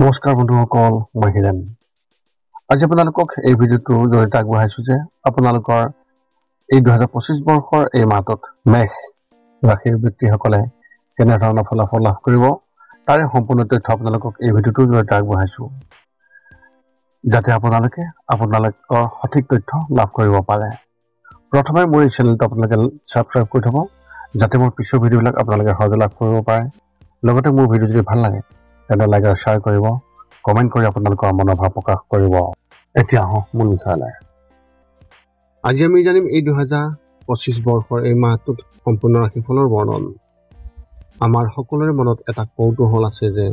নমস্কাৰ বন্ধুসকল, মই হিৰেণ। আজি আপোনালোকক এই ভিডিঅ'টোৰ জৰিয়তে আগবঢ়াইছোঁ যে আপোনালোকৰ এই 2025 বৰ্ষৰ এই মাহটোত মেষ ৰাশিৰ ব্যক্তিসকলে কেনেধৰণৰ ফলাফল লাভ কৰিব তাৰে সম্পূৰ্ণ তথ্য আপোনালোকক এই ভিডিঅ'টোৰ জৰিয়তে আগবঢ়াইছোঁ, যাতে আপোনালোকৰ সঠিক তথ্য লাভ কৰিব পাৰে। প্ৰথমে মোৰ এই চেনেলটো আপোনালোকে ছাবস্ক্ৰাইব কৰি থ'ব, যাতে মোৰ পিছৰ ভিডিঅ'বিলাক আপোনালোকে সহজে লাভ কৰিব পাৰে। লগতে মোৰ ভিডিঅ' যদি ভাল লাগে তেন্তে লাইক আৰু শ্বেয়াৰ কৰিব, কমেণ্ট কৰি আপোনালোকৰ মনোভাৱ প্ৰকাশ কৰিব। এতিয়া আহোঁ মূল বিষয়লৈ। আজি আমি জানিম এই 2025 বৰ্ষৰ এই মাহটোত সম্পূৰ্ণ ৰাশিফলৰ বৰ্ণন। আমাৰ সকলোৰে মনত এটা কৌতূহল আছে যে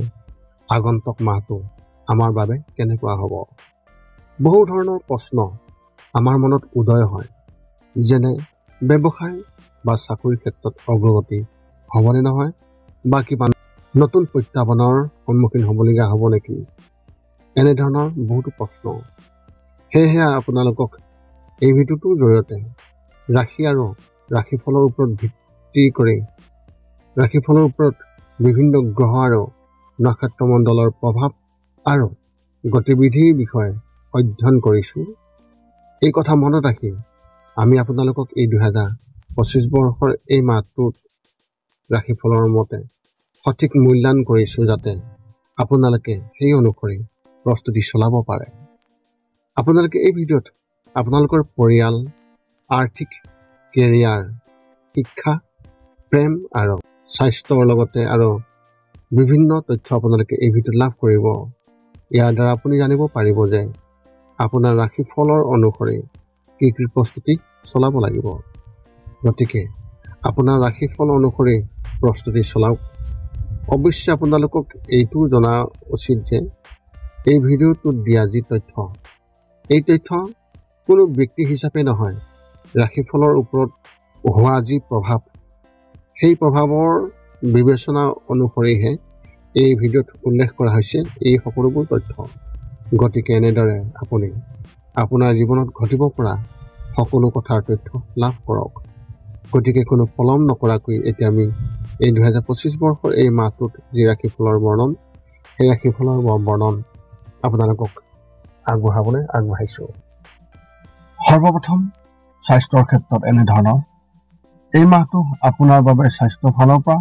আগন্তুক মাহটো আমাৰ বাবে কেনেকুৱা হ'ব। বহু ধৰণৰ প্ৰশ্ন আমাৰ মনত উদয় হয়, যেনে ব্যৱসায় বা চাকৰিৰ ক্ষেত্ৰত অগ্ৰগতি হ'বনে নহয়, বা কিবা নতুন প্ৰত্যাহ্বানৰ সন্মুখীন হ'বলগীয়া হ'ব নেকি, এনেধৰণৰ বহুতো প্ৰশ্ন। সেয়েহে আপোনালোকক এই ভিডিঅ'টোৰ জৰিয়তে ৰাশি আৰু ৰাশিফলৰ ওপৰত ভিত্তি কৰি ৰাশিফলৰ ওপৰত বিভিন্ন গ্ৰহ আৰু নক্ষত্ৰমণ্ডলৰ প্ৰভাৱ আৰু গতিবিধিৰ বিষয়ে অধ্যয়ন কৰিছোঁ। এই কথা মনত ৰাখি আমি আপোনালোকক এই 2025 বৰ্ষৰ এই মাহটোত ৰাশিফলৰ মতে সঠিক মূল্যায়ন কৰিছোঁ, যাতে আপোনালোকে সেই অনুসৰি প্ৰস্তুতি চলাব পাৰে। আপোনালোকে এই ভিডিঅ'ত আপোনালোকৰ পৰিয়াল, আৰ্থিক, কেৰিয়াৰ, শিক্ষা, প্ৰেম আৰু স্বাস্থ্যৰ লগতে আৰু বিভিন্ন তথ্য আপোনালোকে এই ভিডিঅ'ত লাভ কৰিব। ইয়াৰ দ্বাৰা আপুনি জানিব পাৰিব যে আপোনাৰ ৰাশিফলৰ অনুসৰি কি কি প্ৰস্তুতি চলাব লাগিব। গতিকে আপোনাৰ ৰাশিফল অনুসৰি প্ৰস্তুতি চলাওক। অৱশ্যে আপোনালোকক এইটো জনা উচিত যে এই ভিডিঅ'টোত দিয়া যি তথ্য, এই তথ্য কোনো ব্যক্তি হিচাপে নহয়, ৰাশিফলৰ ওপৰত হোৱা যি প্ৰভাৱ, সেই প্ৰভাৱৰ বিবেচনা অনুসৰিহে এই ভিডিঅ'ত উল্লেখ কৰা হৈছে এই সকলোবোৰ তথ্য। গতিকে এনেদৰে আপুনি আপোনাৰ জীৱনত ঘটিব পৰা সকলো কথাৰ তথ্য লাভ কৰক। গতিকে কোনো পলম নকৰাকৈ এতিয়া আমি এই 2025 বৰ্ষৰ এই মাহটোত যি ৰাশিফলৰ বৰ্ণন, সেই ৰাশিফলৰ বৰ্ণন আপোনালোকক আগবঢ়াবলৈ আগবাঢ়িছোঁ। সৰ্বপ্ৰথম স্বাস্থ্যৰ ক্ষেত্ৰত এনেধৰণৰ। এই মাহটো আপোনাৰ বাবে স্বাস্থ্য ফালৰ পৰা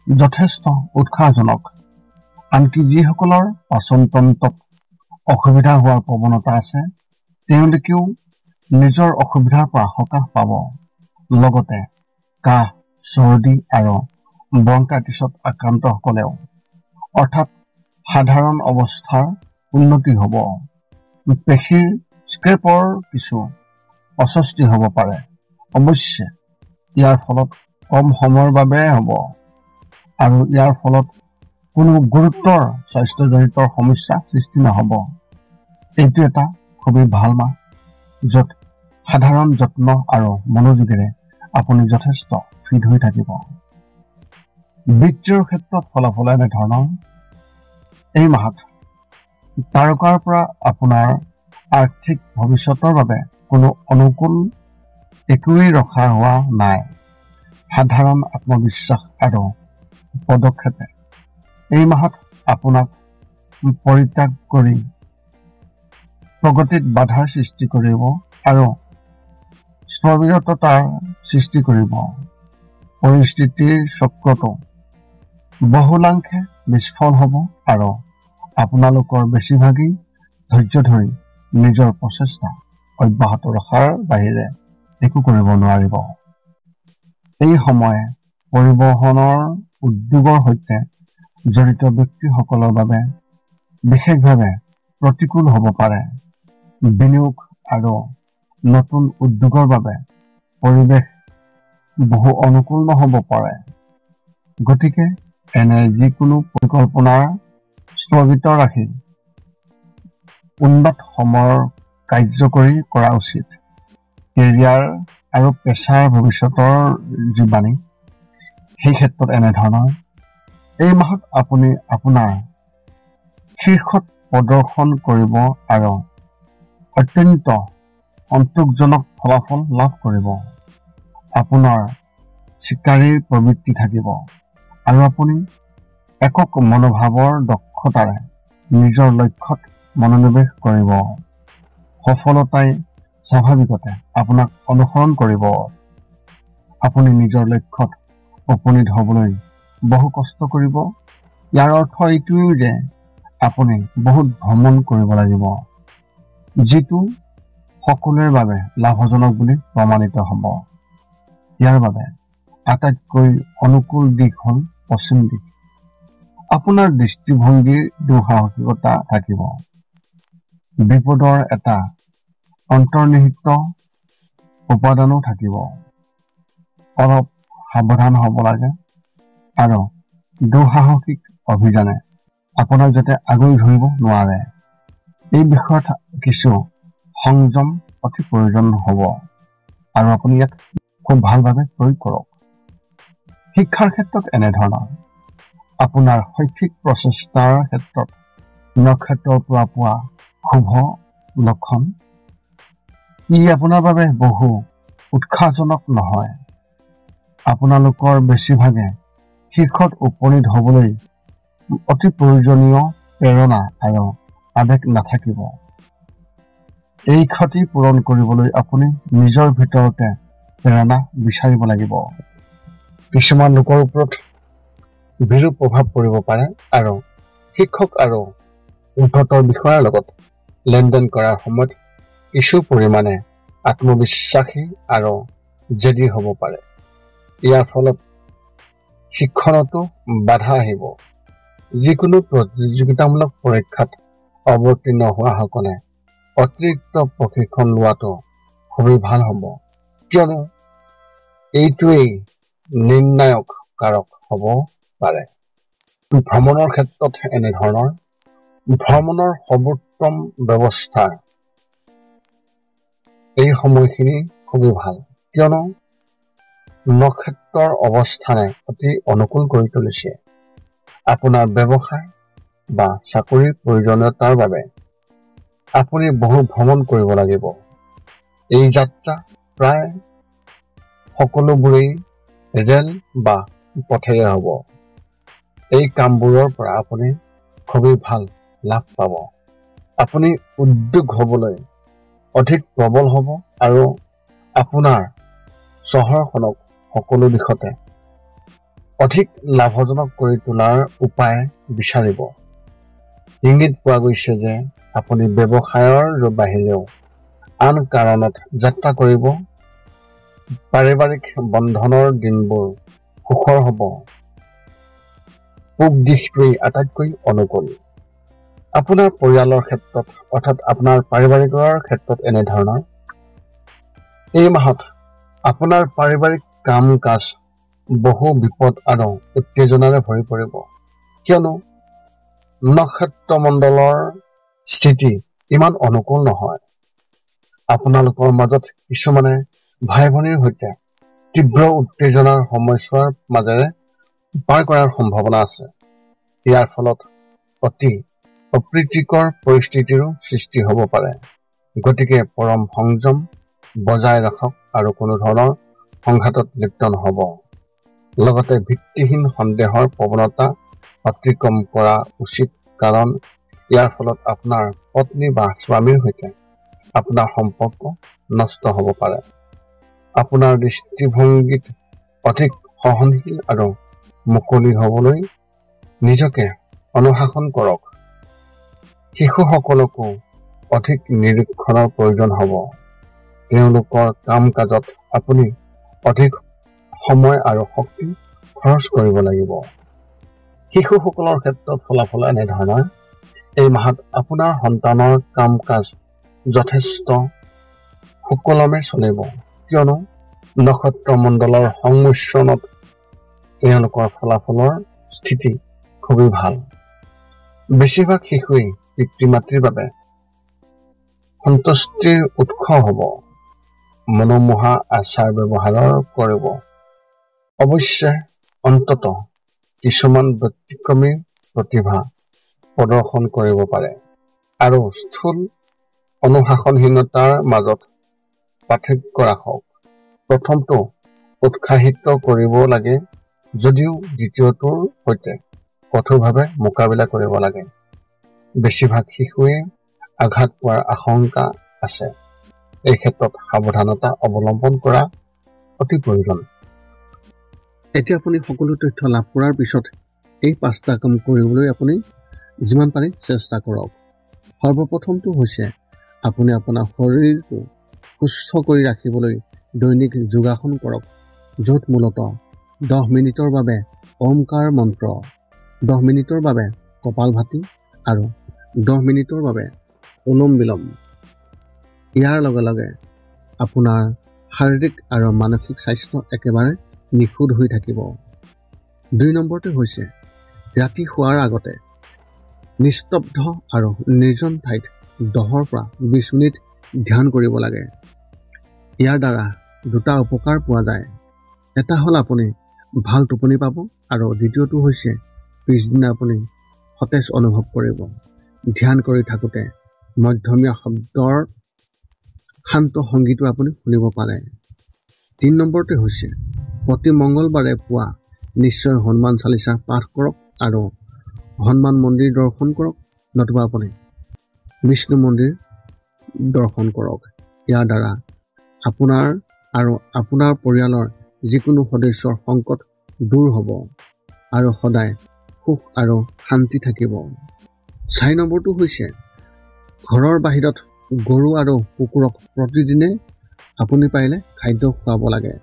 যথেষ্ট উৎসাহজনক। আনকি যিসকলৰ পাচনতন্ত্ৰত অসুবিধা হোৱাৰ প্ৰৱণতা আছে, তেওঁলোকেও নিজৰ অসুবিধাৰ পৰা সকাহ পাব। লগতে কাহ, চৰ্দি আৰু ব্ৰংকাইটিছত আক্ৰান্তসকলেও অৰ্থাৎ সাধাৰণ অৱস্থাৰ উন্নতি হ'ব। পেশীৰ স্ক্ৰেপৰ কিছু অস্বস্তি হ'ব পাৰে। অৱশ্যে ইয়াৰ ফলত কম সময়ৰ বাবে হ'ব আৰু ইয়াৰ ফলত কোনো গুৰুতৰ স্বাস্থ্যজনিত সমস্যা সৃষ্টি নহ'ব। এইটো এটা খুবেই ভাল মাহ, য'ত সাধাৰণ যত্ন আৰু মনোযোগেৰে আপুনি যথেষ্ট ফিট হৈ থাকিব। বিত্তীয় ক্ষেত্ৰত ফলাফল এনেধৰণৰ। এই মাহত তাৰকাৰ পৰা আপোনাৰ আৰ্থিক ভৱিষ্যতৰ বাবে কোনো অনুকূল একোৱেই ৰখা হোৱা নাই। সাধাৰণ আত্মবিশ্বাস আৰু পদক্ষেপে এই মাহত আপোনাক পৰিত্যাগ কৰি প্ৰগতিত বাধাৰ সৃষ্টি কৰিব আৰু স্থবিৰতাৰ সৃষ্টি কৰিব। পৰিস্থিতিৰ চক্ৰটো বহুলাংশে বিস্ফল হ'ব আৰু আপোনালোকৰ বেছিভাগেই ধৈৰ্য ধৰি নিজৰ প্ৰচেষ্টা অব্যাহত ৰখাৰ বাহিৰে একো কৰিব নোৱাৰিব। এই সময়ে পৰিবহণৰ উদ্যোগৰ সৈতে জড়িত ব্যক্তিসকলৰ বাবে বিশেষভাৱে প্ৰতিকূল হ'ব পাৰে। বিনিয়োগ আৰু নতুন উদ্যোগৰ বাবে পৰিৱেশ বহু অনুকূল নহ'ব পাৰে। গতিকে এনে যিকোনো পৰিকল্পনাৰ স্থগিত ৰাখি উন্নত সময়ৰ কাৰ্যকৰী কৰা উচিত। কেৰিয়াৰ আৰু পেছাৰ ভৱিষ্যতৰ যি বাণী, সেই ক্ষেত্ৰত এনেধৰণৰ। এই মাহত আপুনি আপোনাৰ শীৰ্ষত প্ৰদৰ্শন কৰিব আৰু অত্যন্ত সন্তোষজনক ফলাফল লাভ কৰিব। আপোনাৰ চিকাৰীৰ প্ৰবৃত্তি থাকিব আৰু আপুনি একক মনোভাৱৰ দক্ষতাৰে নিজৰ লক্ষ্যত মনোনিৱেশ কৰিব। সফলতাই স্বাভাৱিকতে আপোনাক অনুসৰণ কৰিব। আপুনি নিজৰ লক্ষ্যত উপনীত হ'বলৈ বহু কষ্ট কৰিব। ইয়াৰ অৰ্থ এইটোৱেই যে আপুনি বহুত ভ্ৰমণ কৰিব লাগিব, যিটো সকলোৰে বাবে লাভজনক বুলি প্ৰমাণিত হ'ব। ইয়াৰ বাবে আটাইতকৈ অনুকূল দিশ হ'ল পশ্চিম দিশ। আপোনাৰ দৃষ্টিভংগীৰ দুঃসাহসিকতা থাকিব। বিপদৰ এটা অন্তৰ্নিহিত উপাদানো থাকিব। অলপ সাৱধান হ'ব লাগে আৰু দুঃসাহসিক অভিযানে আপোনাক যাতে আগুৰি ধৰিব নোৱাৰে। এই বিষয়ত কিছু সংযম অতি প্ৰয়োজন হ'ব আৰু আপুনি ইয়াক খুব ভালভাৱে প্ৰয়োগ কৰক। শিক্ষাৰ ক্ষেত্ৰত এনেধৰণৰ আপোনাৰ শৈক্ষিক প্ৰচেষ্টাৰ ক্ষেত্ৰত নক্ষত্ৰৰ পৰা পোৱা শুভ লক্ষণ। ই আপোনাৰ বাবে বহু উৎসাহজনক নহয়। আপোনালোকৰ বেছিভাগে শীৰ্ষত উপনীত হ'বলৈ অতি প্ৰয়োজনীয় প্ৰেৰণা আৰু আৱেগ নাথাকিব। এই ক্ষতি পূৰণ কৰিবলৈ আপুনি নিজৰ ভিতৰতে প্ৰেৰণা বিচাৰিব লাগিব। কিছুমান লোকৰ ওপৰত বিৰূপ প্ৰভাৱ পৰিব পাৰে আৰু শিক্ষক আৰু উৰ্ধতৰ বিষয়াৰ লগত লেনদেন কৰাৰ সময়ত কিছু পৰিমাণে আত্মবিশ্বাসী আৰু জেদী হ'ব পাৰে। ইয়াৰ ফলত শিক্ষণতো বাধা আহিব। যিকোনো প্ৰতিযোগিতামূলক পৰীক্ষাত অৱতীৰ্ণ হোৱাসকলে অতিৰিক্ত প্ৰশিক্ষণ লোৱাটো খুবেই ভাল হ'ব, কিয়নো এইটোৱেই নিৰ্ণায়ক কাৰক হ'ব পাৰে। ভ্ৰমণৰ ক্ষেত্ৰত এনেধৰণৰ ভ্ৰমণৰ সৰ্বোত্তম ব্যৱস্থাৰ এই সময়খিনি খুবেই ভাল, কিয়নো নক্ষত্ৰৰ অৱস্থানে অতি অনুকূল কৰি তুলিছে। আপোনাৰ ব্যৱসায় বা চাকৰিৰ প্ৰয়োজনীয়তাৰ বাবে আপুনি বহু ভ্ৰমণ কৰিব লাগিব। এই যাত্ৰা প্ৰায় সকলোবোৰেই ৰেল বা পথেৰে হ'ব। এই কামবোৰৰ পৰা আপুনি খুবেই ভাল লাভ পাব। আপুনি উদ্যোগ হ'বলৈ অধিক প্ৰবল হ'ব আৰু আপোনাৰ চহৰখনক সকলো দিশতে অধিক লাভজনক কৰি তোলাৰ উপায় বিচাৰিব। ইংগিত পোৱা গৈছে যে আপুনি ব্যৱসায়ৰ বাহিৰেও আন কাৰণত যাত্ৰা কৰিব। পাৰিবাৰিক বন্ধনৰ দিনবোৰ সুখৰ হ'ব। পূব দিশটোৱেই আটাইতকৈ অনুকূল। আপোনাৰ পৰিয়ালৰ ক্ষেত্ৰত অৰ্থাৎ আপোনাৰ পাৰিবাৰিকৰ ক্ষেত্ৰত এনেধৰণৰ এই মাহত আপোনাৰ পাৰিবাৰিক কাম কাজ বহু বিপদ আৰু উত্তেজনাৰে ভৰি পৰিব, কিয়নো নক্ষত্ৰমণ্ডলৰ স্থিতি ইমান অনুকূল নহয়। আপোনালোকৰ মাজত কিছুমানে ভাই ভনীৰ সৈতে তীব্ৰ উত্তেজনাৰ সময়ছোৱাৰ মাজেৰে পাৰ কৰাৰ সম্ভাৱনা আছে। ইয়াৰ ফলত অতি অপ্ৰীতিকৰ পৰিস্থিতিৰো সৃষ্টি হ'ব পাৰে। গতিকে পৰম সংযম বজাই ৰাখক আৰু কোনো ধৰণৰ সংঘাতত লিপ্ত নহ'ব। লগতে ভিত্তিহীন সন্দেহৰ প্ৰৱণতা অতিক্ৰম কৰা উচিত, কাৰণ ইয়াৰ ফলত আপোনাৰ পত্নী বা স্বামীৰ সৈতে আপোনাৰ সম্পৰ্ক নষ্ট হ'ব পাৰে। আপোনাৰ দৃষ্টিভংগীত অধিক সহনশীল আৰু মুকলি হ'বলৈ নিজকে অনুশাসন কৰক। শিশুসকলকো অধিক নিৰীক্ষণৰ প্ৰয়োজন হ'ব। তেওঁলোকৰ কাম কাজত আপুনি অধিক সময় আৰু শক্তি খৰচ কৰিব লাগিব। শিশুসকলৰ ক্ষেত্ৰত ফলাফল এনেধৰণৰ এই মাহত আপোনাৰ সন্তানৰ কাম কাজ যথেষ্ট সুকলমে চলিব, কিয়নো নক্ষত্ৰমণ্ডলৰ সংমিশ্ৰণত তেওঁলোকৰ ফলাফলৰ স্থিতি খুবেই ভাল। বেছিভাগ শিশুৱেই পিতৃ মাতৃৰ বাবে সন্তুষ্টিৰ উৎস হ'ব। মনোমোহা আচাৰ ব্যৱহাৰৰ কৰিব। অৱশ্যে অন্ততঃ কিছুমান ব্যতিক্ৰমী প্ৰতিভা প্ৰদৰ্শন কৰিব পাৰে আৰু স্থূল অনুশাসনহীনতাৰ মাজত পাৰ্থক্য ৰাখক। প্ৰথমটো উৎসাহিত কৰিব লাগে, যদিও দ্বিতীয়টোৰ সৈতে কঠোৰভাৱে মোকাবিলা কৰিব লাগে। বেছিভাগ শিশুৱে আঘাত পোৱাৰ আশংকা আছে। এই ক্ষেত্ৰত সাৱধানতা অৱলম্বন কৰা অতি প্ৰয়োজন। এতিয়া আপুনি সকলো তথ্য লাভ কৰাৰ পিছত এই 5টা কাম কৰিবলৈ আপুনি যিমান পাৰে চেষ্টা কৰক। সৰ্বপ্ৰথমটো হৈছে আপুনি আপোনাৰ শৰীৰটো সুস্থ কৰি ৰাখিবলৈ দৈনিক যোগাসন কৰক, য'ত মূলতঃ 10 মিনিটৰ বাবে ওমকাৰ মন্ত্ৰ, 10 মিনিটৰ বাবে কপালভাতি আৰু 10 মিনিটৰ বাবে অনুলোম বিলোম। ইয়াৰ লগে লগে আপোনাৰ শাৰীৰিক আৰু মানসিক স্বাস্থ্য একেবাৰে নিখুঁত হৈ থাকিব। 2 নম্বৰটো হৈছে ৰাতি শোৱাৰ আগতে নিস্তব্ধ আৰু নিৰ্জন ঠাইত 10 পৰা 20 মিনিট ধ্যান কৰিব লাগে। ইয়াৰ দ্বাৰা 2টা উপকাৰ পোৱা যায়। এটা হ'ল আপুনি ভাল টোপনি পাব আৰু দ্বিতীয়টো হৈছে পিছদিনা আপুনি সতেজ অনুভৱ কৰিব। ধ্যান কৰি থাকোঁতে মধ্যমীয়া শব্দৰ শান্ত সংগীতো আপুনি শুনিব পাৰে। 3 নম্বৰটো হৈছে প্ৰতি মংগলবাৰে পুৱা নিশ্চয় হনুমান চালিচা পাঠ কৰক আৰু হনুমান মন্দিৰ দৰ্শন কৰক, নতুবা আপুনি বিষ্ণু মন্দিৰ দৰ্শন কৰক। ইয়াৰ দ্বাৰা আপোনাৰ আৰু আপোনাৰ পৰিয়ালৰ যিকোনো সদস্যৰ সংকট দূৰ হ'ব আৰু সদায় সুখ আৰু শান্তি থাকিব। 4 নম্বৰটো হৈছে ঘৰৰ বাহিৰত গৰু আৰু কুকুৰক প্ৰতিদিনে আপুনি পাৰিলে খাদ্য খুৱাব লাগে।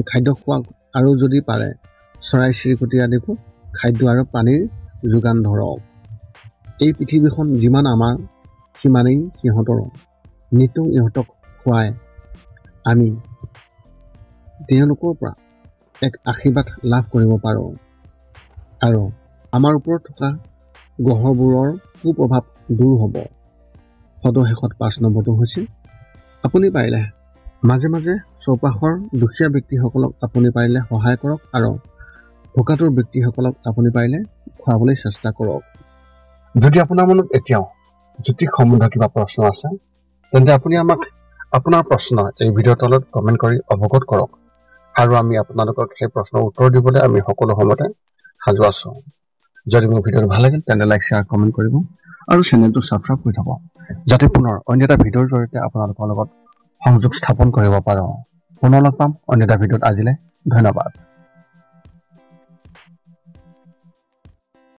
খাদ্য খোৱাওক আৰু যদি পাৰে চৰাই চিৰিকটি আদিকো খাদ্য আৰু পানীৰ যোগান ধৰক। এই পৃথিৱীখন যিমান আমাৰ সিমানেই সিহঁতৰো। নিতৌ ইহঁতক খুৱাই আমি তেওঁলোকৰ পৰা এক আশীৰ্বাদ লাভ কৰিব পাৰোঁ আৰু আমাৰ ওপৰত থকা গ্ৰহবোৰৰ কুপ্ৰভাৱ দূৰ হ'ব। সদশেষত 5 নম্বৰটো হৈছে আপুনি পাৰিলে মাজে মাজে চৌপাশৰ দুখীয়া ব্যক্তিসকলক আপুনি পাৰিলে সহায় কৰক আৰু ভোকাতুৰ ব্যক্তিসকলক আপুনি পাৰিলে খুৱাবলৈ চেষ্টা কৰক। যদি আপোনাৰ মনত এতিয়াও জ্যোতিষ সম্বন্ধীয় কিবা প্ৰশ্ন আছে তেন্তে আপুনি আমাক আপোনাৰ প্ৰশ্ন এই ভিডিঅ'ৰ তলত কমেণ্ট কৰি অৱগত কৰক আৰু আমি আপোনালোকক সেই প্ৰশ্নৰ উত্তৰ দিবলৈ আমি সকলো সময়তে সাজু আছোঁ। যদি মোৰ ভিডিঅ'টো ভাল লাগিল তেন্তে লাইক শ্বেয়াৰ কমেণ্ট কৰিব আৰু চেনেলটো ছাবস্ক্ৰাইব কৰি থ'ব, যাতে পুনৰ অন্য এটা ভিডিঅ'ৰ জৰিয়তে আপোনালোকৰ লগত সংযোগ স্থাপন কৰিব পাৰোঁ। পুনৰ লগ পাম অন্য এটা ভিডিঅ'ত। আজিলৈ ধন্যবাদ।